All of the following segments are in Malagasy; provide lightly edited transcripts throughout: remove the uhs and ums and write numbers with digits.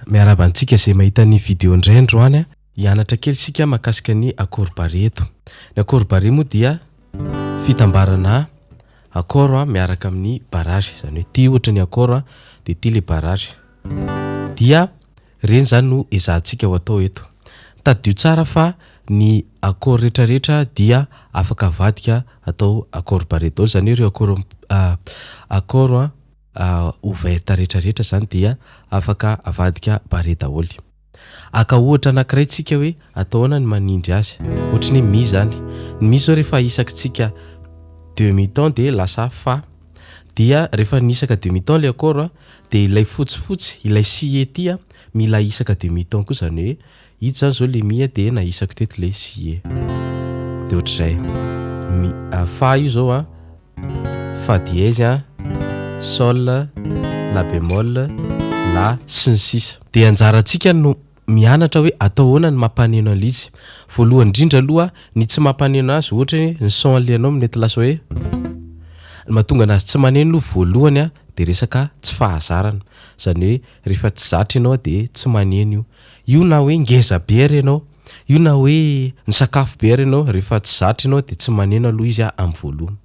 miarabantsika izay mahita ny vidéo indray androany hianatra kely sika mahakasika ny accord barré eto. Ny accord barré moa dia fitambarana accord miaraka amin'ny barrage, izany hoe ty ohatra ny accord dia ty le barrage. Dia reny zany no ezahantsika ho atao eto. Taddio tsara fa ny accord rehetrarehetra dia afaka avadika atao accord barré daholo, izany hoe ireo accord ouvert rehetrarehetra zany dia afaka avadika barré daholo. Aka ohatra anankiray tsika hoe ataona ny manindry azy, ohatra ny mi zany. Ny mi zao rehefa isakitsika demi-temps dia lasa fa. Dia rehefa nisaka demi-temps le accord dia ilay fotsifotsy, ilay si ety mila isaka demi-temps koa, zany hoe ito zany zao le mi dia na isaka teto le si. Dia ohatr'izay fa io zao fa dièse, sol, la bémol, la sy ny sisa. Dia anjarantsika no mianatra hoe atao ahoana ny mampaneno an'izy. Voalohany indrindra aloha ny tsy mampaneno azy, ohatra ny son alianao mety lasa hoe mahatonga anazy tsy maneno voalohany dia resaka tsy fahazarana, izany hoe rehefa tsy zatra ianao dia tsy maneno io. Io na hoe ngeza be ary ianao, io na hoe ny sakafo be ary ianao, rehefa tsy zatra ianao dia tsy maneno aloha izy amin'ny voalohany.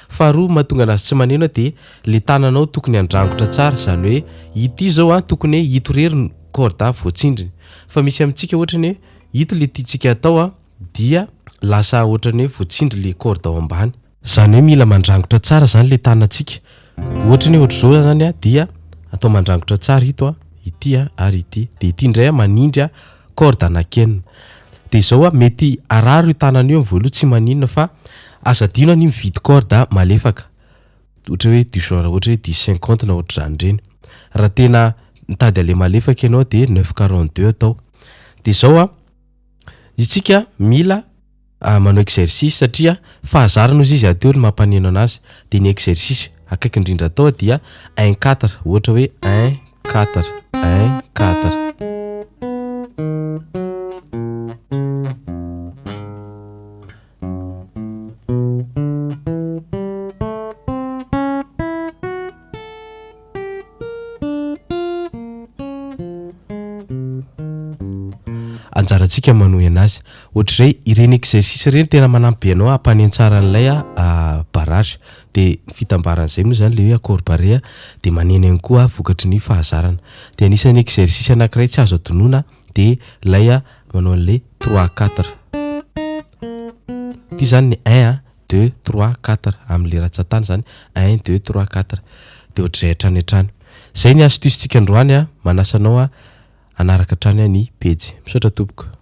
Faharoa mahatonga anazy tsy maneno dia le tananao tokony andrangotra tsara, izany hoe ity zao tokony hoe hito rery ny corde voatsindriny. Fa misy amintsika ohatra ny hito le tiantsika atao dia lasa ohatra ny voatsindry le corde ao ambany, izany hoe mila mandrangotra tsara zany le tanantsika. Ohatra ny ohatra zao zany dia atao mandrangotra tsara ito ity ary ity, dia ity indray manindry corde anankenina. Dia izao mety araro io tanana io amin'ny voalohany tsy maninona, fa azadino ny mividy corde malefaka, ohatra hoe du genre ohatra hoe 10-50 na ohatra zany ireny. Raha tena mitady ale malefaka ianao dia 9,42 atao. Dia izao isika mila manao exercice satria fahazarana izy ateo ny mampaneno anazy. Dia ny exercice akaiky indrindra atao dia 1-4, ohatra hoe 1-4 1-4. Anjarantsika manohy anazy, ohatr'izay ireny exercice ireny tena manampy anao hampaneno tsara an'ilay barrage. Dia fitambaran'izay moa zany le hoe accord barré dia maneno ihany koa vokatry ny fahazarana. Dia anisan'ny exercice anankiray tsy azo adonoina dia ilay manao an'ilay 3-4. Ity zany ny 1-2-3-4 amin'le ratsatany zany 1-2-3-4. Dia ohatr'izay hatrany. Izay ny astuce-tsika androany, manasanao anaraka hatrany ny pejy. Misaotra tompoko.